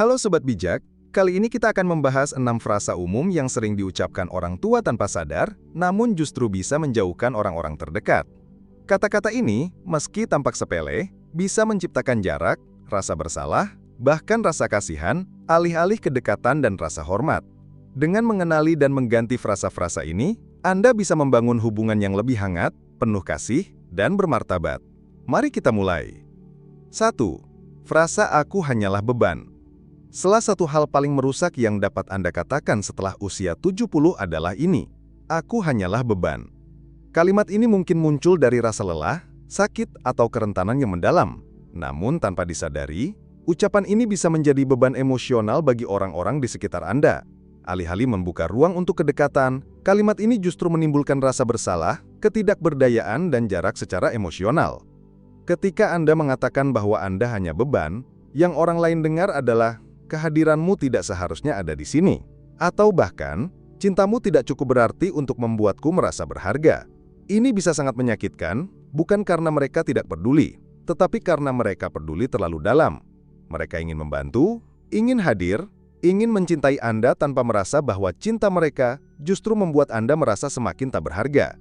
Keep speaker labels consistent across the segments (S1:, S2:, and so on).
S1: Halo Sobat Bijak, kali ini kita akan membahas 6 frasa umum yang sering diucapkan orang tua tanpa sadar, namun justru bisa menjauhkan orang-orang terdekat. Kata-kata ini, meski tampak sepele, bisa menciptakan jarak, rasa bersalah, bahkan rasa kasihan, alih-alih kedekatan dan rasa hormat. Dengan mengenali dan mengganti frasa-frasa ini, Anda bisa membangun hubungan yang lebih hangat, penuh kasih, dan bermartabat. Mari kita mulai. 1. Frasa aku hanyalah beban. Salah satu hal paling merusak yang dapat Anda katakan setelah usia 70 adalah ini. Aku hanyalah beban. Kalimat ini mungkin muncul dari rasa lelah, sakit, atau kerentanan yang mendalam. Namun tanpa disadari, ucapan ini bisa menjadi beban emosional bagi orang-orang di sekitar Anda. Alih-alih membuka ruang untuk kedekatan, kalimat ini justru menimbulkan rasa bersalah, ketidakberdayaan, dan jarak secara emosional. Ketika Anda mengatakan bahwa Anda hanya beban, yang orang lain dengar adalah kehadiranmu tidak seharusnya ada di sini. Atau bahkan, cintamu tidak cukup berarti untuk membuatku merasa berharga. Ini bisa sangat menyakitkan, bukan karena mereka tidak peduli, tetapi karena mereka peduli terlalu dalam. Mereka ingin membantu, ingin hadir, ingin mencintai Anda tanpa merasa bahwa cinta mereka justru membuat Anda merasa semakin tak berharga.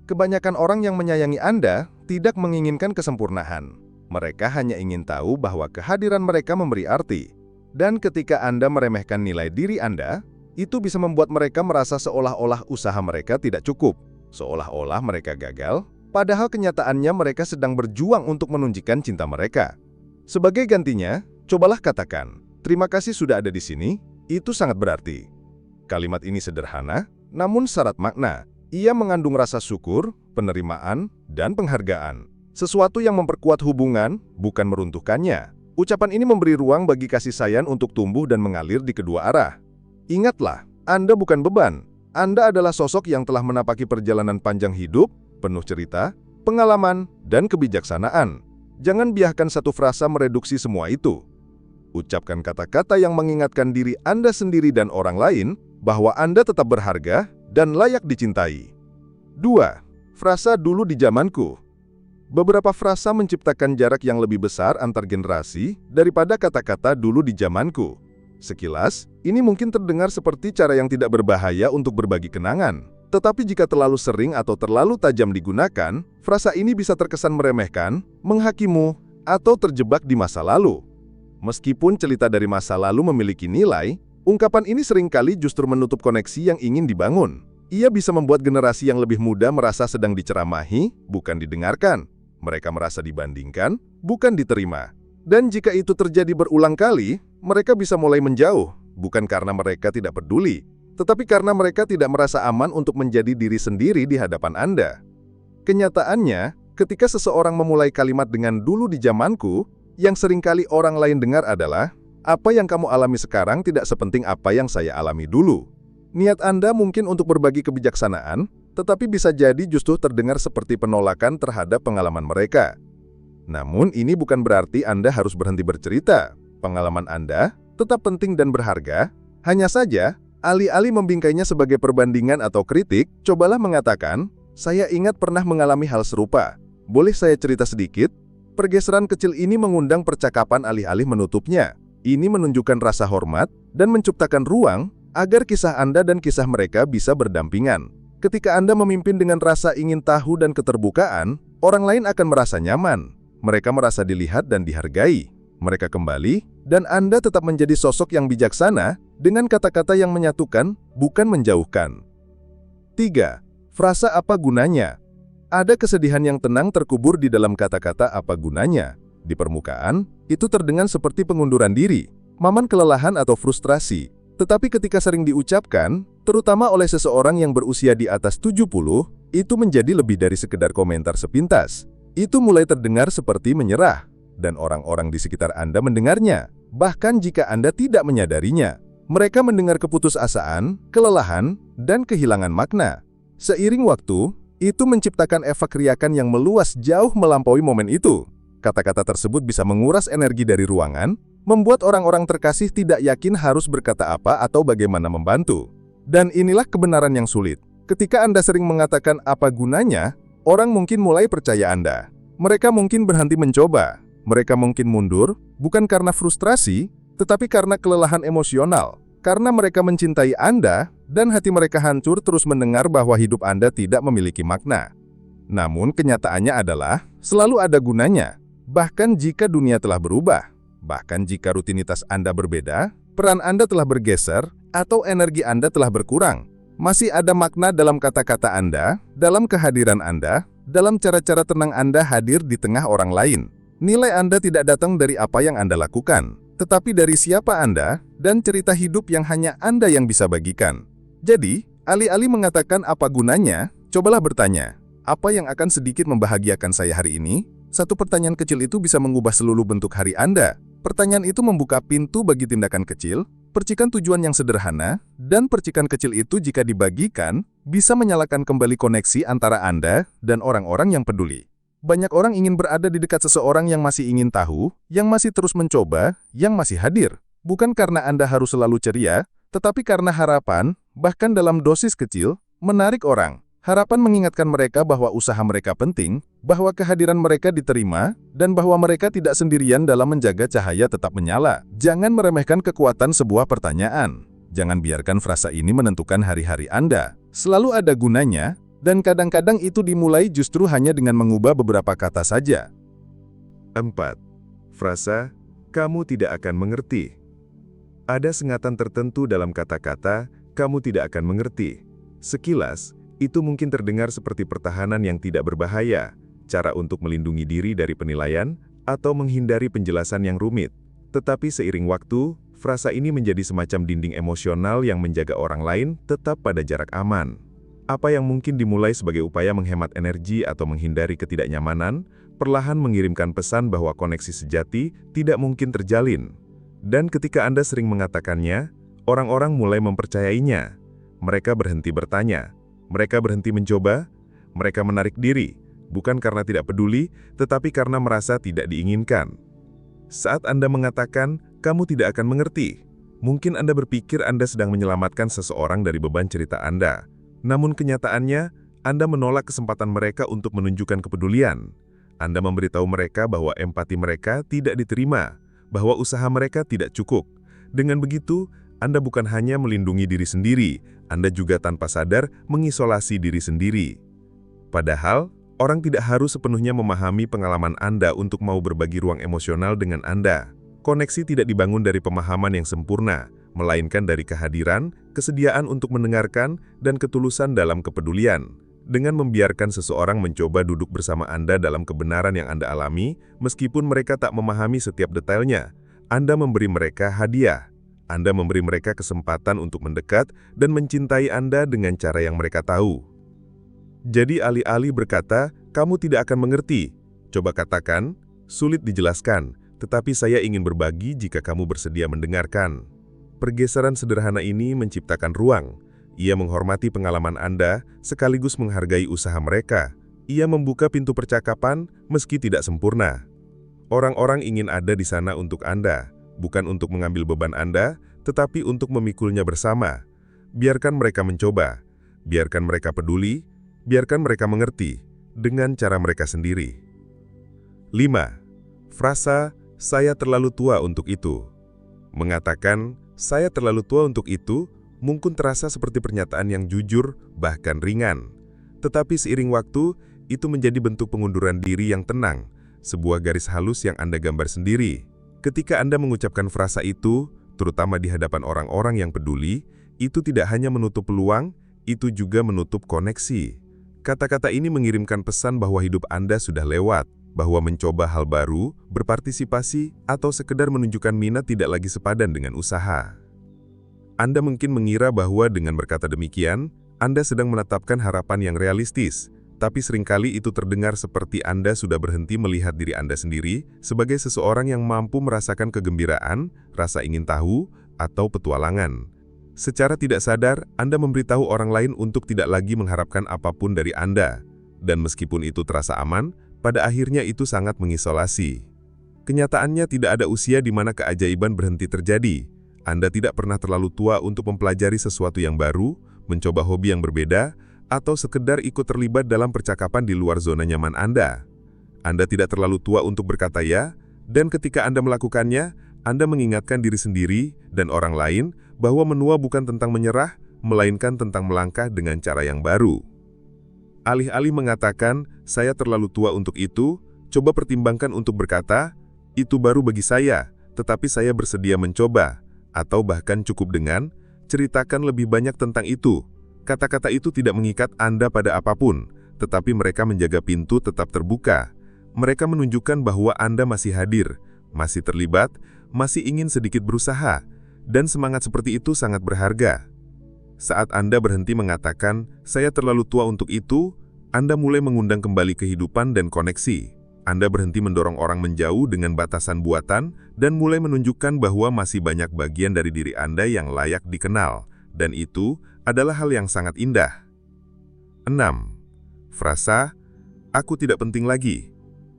S1: Kebanyakan orang yang menyayangi Anda tidak menginginkan kesempurnaan. Mereka hanya ingin tahu bahwa kehadiran mereka memberi arti. Dan ketika Anda meremehkan nilai diri Anda, itu bisa membuat mereka merasa seolah-olah usaha mereka tidak cukup, seolah-olah mereka gagal, padahal kenyataannya mereka sedang berjuang untuk menunjukkan cinta mereka. Sebagai gantinya, cobalah katakan, "Terima kasih sudah ada di sini," itu sangat berarti. Kalimat ini sederhana, namun syarat makna. Ia mengandung rasa syukur, penerimaan, dan penghargaan. Sesuatu yang memperkuat hubungan, bukan meruntuhkannya. Ucapan ini memberi ruang bagi kasih sayang untuk tumbuh dan mengalir di kedua arah. Ingatlah, Anda bukan beban. Anda adalah sosok yang telah menapaki perjalanan panjang hidup, penuh cerita, pengalaman, dan kebijaksanaan. Jangan biarkan satu frasa mereduksi semua itu. Ucapkan kata-kata yang mengingatkan diri Anda sendiri dan orang lain bahwa Anda tetap berharga dan layak dicintai. 2. Frasa dulu di zamanku. Beberapa frasa menciptakan jarak yang lebih besar antar generasi daripada kata-kata dulu di zamanku. Sekilas, ini mungkin terdengar seperti cara yang tidak berbahaya untuk berbagi kenangan. Tetapi jika terlalu sering atau terlalu tajam digunakan, frasa ini bisa terkesan meremehkan, menghakimu, atau terjebak di masa lalu. Meskipun cerita dari masa lalu memiliki nilai, ungkapan ini seringkali justru menutup koneksi yang ingin dibangun. Ia bisa membuat generasi yang lebih muda merasa sedang diceramahi, bukan didengarkan. Mereka merasa dibandingkan, bukan diterima. Dan jika itu terjadi berulang kali, mereka bisa mulai menjauh, bukan karena mereka tidak peduli, tetapi karena mereka tidak merasa aman untuk menjadi diri sendiri di hadapan Anda. Kenyataannya, ketika seseorang memulai kalimat dengan dulu di zamanku, yang seringkali orang lain dengar adalah, apa yang kamu alami sekarang tidak sepenting apa yang saya alami dulu. Niat Anda mungkin untuk berbagi kebijaksanaan, tetapi bisa jadi justru terdengar seperti penolakan terhadap pengalaman mereka. Namun ini bukan berarti Anda harus berhenti bercerita. Pengalaman Anda tetap penting dan berharga. Hanya saja, alih-alih membingkainya sebagai perbandingan atau kritik, cobalah mengatakan, "Saya ingat pernah mengalami hal serupa. Boleh saya cerita sedikit?" Pergeseran kecil ini mengundang percakapan alih-alih menutupnya. Ini menunjukkan rasa hormat dan menciptakan ruang agar kisah Anda dan kisah mereka bisa berdampingan. Ketika Anda memimpin dengan rasa ingin tahu dan keterbukaan, orang lain akan merasa nyaman. Mereka merasa dilihat dan dihargai. Mereka kembali, dan Anda tetap menjadi sosok yang bijaksana dengan kata-kata yang menyatukan, bukan menjauhkan. 3. Frasa apa gunanya? Ada kesedihan yang tenang terkubur di dalam kata-kata apa gunanya. Di permukaan, itu terdengar seperti pengunduran diri, maman kelelahan atau frustrasi. Tetapi ketika sering diucapkan, terutama oleh seseorang yang berusia di atas 70, itu menjadi lebih dari sekedar komentar sepintas. Itu mulai terdengar seperti menyerah, dan orang-orang di sekitar Anda mendengarnya. Bahkan jika Anda tidak menyadarinya, mereka mendengar keputusasaan, kelelahan, dan kehilangan makna. Seiring waktu, itu menciptakan efek riakan yang meluas jauh melampaui momen itu. Kata-kata tersebut bisa menguras energi dari ruangan, membuat orang-orang terkasih tidak yakin harus berkata apa atau bagaimana membantu. Dan inilah kebenaran yang sulit. Ketika Anda sering mengatakan apa gunanya, orang mungkin mulai percaya Anda. Mereka mungkin berhenti mencoba. Mereka mungkin mundur, bukan karena frustrasi,
S2: tetapi karena kelelahan emosional, karena mereka mencintai Anda dan hati mereka hancur terus mendengar bahwa hidup Anda tidak memiliki makna. Namun kenyataannya adalah selalu ada gunanya, bahkan jika dunia telah berubah, bahkan jika rutinitas Anda berbeda, peran Anda telah bergeser, atau energi Anda telah berkurang. Masih ada makna dalam kata-kata Anda, dalam kehadiran Anda, dalam cara-cara tenang Anda hadir di tengah orang lain. Nilai Anda tidak datang dari apa yang Anda lakukan, tetapi dari siapa Anda dan cerita hidup yang hanya Anda yang bisa bagikan. Jadi, alih-alih mengatakan apa gunanya, cobalah bertanya, apa yang akan sedikit membahagiakan saya hari ini? Satu pertanyaan kecil itu bisa mengubah seluruh bentuk hari Anda. Pertanyaan itu membuka pintu bagi tindakan kecil, percikan tujuan yang sederhana, dan percikan kecil itu jika dibagikan, bisa menyalakan kembali koneksi antara Anda dan orang-orang yang peduli. Banyak orang ingin berada di dekat seseorang yang masih ingin tahu, yang masih terus mencoba, yang masih hadir. Bukan karena Anda harus selalu ceria, tetapi karena harapan, bahkan dalam dosis kecil, menarik orang. Harapan mengingatkan mereka bahwa usaha mereka penting, bahwa kehadiran mereka diterima, dan bahwa mereka tidak sendirian dalam menjaga cahaya tetap menyala. Jangan meremehkan kekuatan sebuah pertanyaan. Jangan biarkan frasa ini menentukan hari-hari Anda. Selalu ada gunanya, dan kadang-kadang itu dimulai justru hanya dengan mengubah beberapa kata saja.
S1: 4. Frasa, kamu tidak akan mengerti. Ada sengatan tertentu dalam kata-kata, kamu tidak akan mengerti. Sekilas, itu mungkin terdengar seperti pertahanan yang tidak berbahaya, cara untuk melindungi diri dari penilaian, atau menghindari penjelasan yang rumit. Tetapi seiring waktu, frasa ini menjadi semacam dinding emosional yang menjaga orang lain tetap pada jarak aman. Apa yang mungkin dimulai sebagai upaya menghemat energi atau menghindari ketidaknyamanan, perlahan mengirimkan pesan bahwa koneksi sejati tidak mungkin terjalin. Dan ketika Anda sering mengatakannya, orang-orang mulai mempercayainya. Mereka berhenti bertanya. Mereka berhenti mencoba, mereka menarik diri, bukan karena tidak peduli, tetapi karena merasa tidak diinginkan. Saat Anda mengatakan, kamu tidak akan mengerti, mungkin Anda berpikir Anda sedang menyelamatkan seseorang dari beban cerita Anda. Namun kenyataannya, Anda menolak kesempatan mereka untuk menunjukkan kepedulian. Anda memberitahu mereka bahwa empati mereka tidak diterima, bahwa usaha mereka tidak cukup. Dengan begitu, Anda bukan hanya melindungi diri sendiri, Anda juga tanpa sadar mengisolasi diri sendiri. Padahal, orang tidak harus sepenuhnya memahami pengalaman Anda untuk mau berbagi ruang emosional dengan Anda. Koneksi tidak dibangun dari pemahaman yang sempurna, melainkan dari kehadiran, kesediaan untuk mendengarkan, dan ketulusan dalam kepedulian. Dengan membiarkan seseorang mencoba duduk bersama Anda dalam kebenaran yang Anda alami, meskipun mereka tak memahami setiap detailnya, Anda memberi mereka hadiah. Anda memberi mereka kesempatan untuk mendekat dan mencintai Anda dengan cara yang mereka tahu. Jadi alih-alih berkata, kamu tidak akan mengerti. Coba katakan, sulit dijelaskan, tetapi saya ingin berbagi jika kamu bersedia mendengarkan. Pergeseran sederhana ini menciptakan ruang. Ia menghormati pengalaman Anda, sekaligus menghargai usaha mereka. Ia membuka pintu percakapan, meski tidak sempurna. Orang-orang ingin ada di sana untuk Anda. Bukan untuk mengambil beban Anda, tetapi untuk memikulnya bersama. Biarkan mereka mencoba, biarkan mereka peduli, biarkan mereka mengerti, dengan cara mereka sendiri. 5. Frasa, saya terlalu tua untuk itu. Mengatakan, saya terlalu tua untuk itu, mungkin terasa seperti pernyataan yang jujur, bahkan ringan. Tetapi seiring waktu, itu menjadi bentuk pengunduran diri yang tenang, sebuah garis halus yang Anda gambar sendiri. Ketika Anda mengucapkan frasa itu, terutama di hadapan orang-orang yang peduli, itu tidak hanya menutup peluang, itu juga menutup koneksi. Kata-kata ini mengirimkan pesan bahwa hidup Anda sudah lewat, bahwa mencoba hal baru, berpartisipasi, atau sekedar menunjukkan minat tidak lagi sepadan dengan usaha. Anda mungkin mengira bahwa dengan berkata demikian, Anda sedang menetapkan harapan yang realistis, tapi seringkali itu terdengar seperti Anda sudah berhenti melihat diri Anda sendiri sebagai seseorang yang mampu merasakan kegembiraan, rasa ingin tahu, atau petualangan. Secara tidak sadar, Anda memberitahu orang lain untuk tidak lagi mengharapkan apapun dari Anda. Dan meskipun itu terasa aman, pada akhirnya itu sangat mengisolasi. Kenyataannya tidak ada usia di mana keajaiban berhenti terjadi. Anda tidak pernah terlalu tua untuk mempelajari sesuatu yang baru, mencoba hobi yang berbeda, atau sekedar ikut terlibat dalam percakapan di luar zona nyaman Anda. Anda tidak terlalu tua untuk berkata ya, dan ketika Anda melakukannya,
S2: Anda mengingatkan diri sendiri dan orang lain bahwa menua bukan tentang menyerah, melainkan tentang melangkah dengan cara yang baru. Alih-alih mengatakan, "Saya terlalu tua untuk itu," coba pertimbangkan untuk berkata, "Itu baru bagi saya, tetapi saya bersedia mencoba." Atau bahkan cukup dengan, "Ceritakan lebih banyak tentang itu." Kata-kata itu tidak mengikat Anda pada apapun, tetapi mereka menjaga pintu tetap terbuka. Mereka menunjukkan bahwa Anda masih hadir, masih terlibat, masih ingin sedikit berusaha, dan semangat seperti itu sangat berharga. Saat Anda berhenti mengatakan, "Saya terlalu tua untuk itu," Anda mulai mengundang kembali kehidupan dan koneksi. Anda berhenti mendorong orang menjauh dengan batasan buatan, dan mulai menunjukkan bahwa masih banyak bagian dari diri Anda yang layak dikenal, dan itu adalah hal yang sangat indah. 6. Frasa, "Aku tidak penting lagi."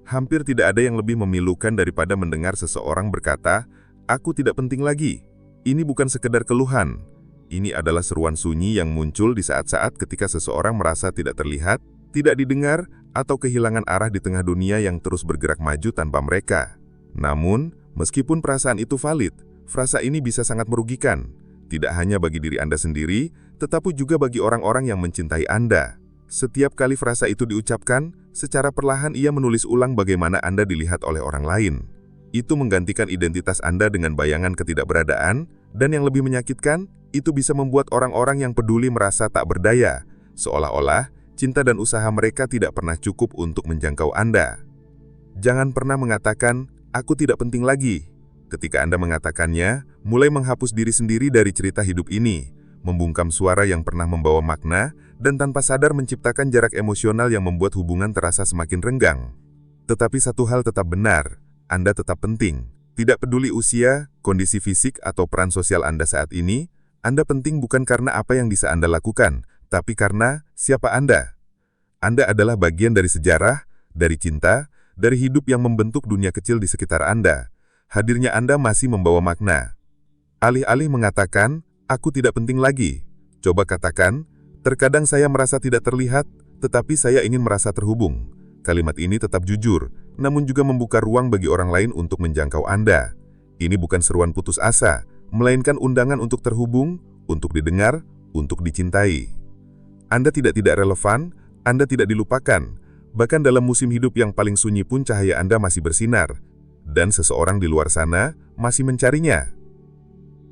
S2: Hampir tidak ada yang lebih memilukan daripada mendengar seseorang berkata, "Aku tidak penting lagi." Ini bukan sekedar keluhan. Ini adalah seruan sunyi yang muncul di saat-saat ketika seseorang merasa tidak terlihat, tidak didengar, atau kehilangan arah di tengah dunia yang terus bergerak maju tanpa mereka. Namun, meskipun perasaan itu valid, frasa ini bisa sangat merugikan. Tidak hanya bagi diri Anda sendiri, tetapi juga bagi orang-orang yang mencintai Anda. Setiap kali frasa itu diucapkan, secara perlahan ia menulis ulang bagaimana Anda dilihat oleh orang lain. Itu menggantikan identitas Anda dengan bayangan ketidakberadaan, dan yang lebih menyakitkan, itu bisa membuat orang-orang yang peduli merasa tak berdaya, seolah-olah cinta dan usaha mereka tidak pernah cukup untuk menjangkau Anda. Jangan pernah mengatakan, "Aku tidak penting lagi." Ketika Anda mengatakannya, mulai menghapus diri sendiri dari cerita hidup ini, membungkam suara yang pernah membawa makna, dan tanpa sadar menciptakan jarak emosional yang membuat hubungan terasa semakin renggang. Tetapi satu hal tetap benar, Anda tetap penting. Tidak peduli usia, kondisi fisik, atau peran sosial Anda saat ini, Anda penting bukan karena apa yang bisa Anda lakukan, tapi karena siapa Anda. Anda adalah bagian dari sejarah, dari cinta, dari hidup yang membentuk dunia kecil di sekitar Anda. Hadirnya Anda masih membawa makna. Alih-alih mengatakan, "Aku tidak penting lagi," coba katakan, "Terkadang saya merasa tidak terlihat, tetapi saya ingin merasa terhubung." Kalimat ini tetap jujur, namun juga membuka ruang bagi orang lain untuk menjangkau Anda. Ini bukan seruan putus asa, melainkan undangan untuk terhubung, untuk didengar, untuk dicintai. Anda tidak relevan, Anda tidak dilupakan. Bahkan dalam musim hidup yang paling sunyi pun cahaya Anda masih bersinar, dan seseorang di luar sana masih mencarinya.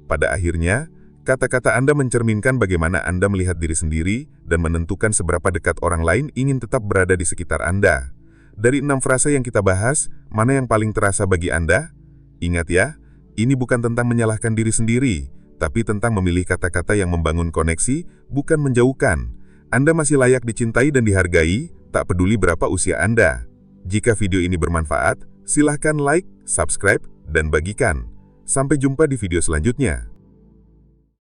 S2: Pada akhirnya, kata-kata Anda mencerminkan bagaimana Anda melihat diri sendiri dan menentukan seberapa dekat orang lain ingin tetap berada di sekitar Anda. Dari 6 frasa yang kita bahas, mana yang paling terasa bagi Anda? Ingat ya, ini bukan tentang menyalahkan diri sendiri, tapi tentang memilih kata-kata yang membangun koneksi, bukan menjauhkan. Anda masih layak dicintai dan dihargai, tak peduli berapa usia Anda. Jika video ini bermanfaat, silahkan like, subscribe, dan bagikan. Sampai jumpa di video selanjutnya.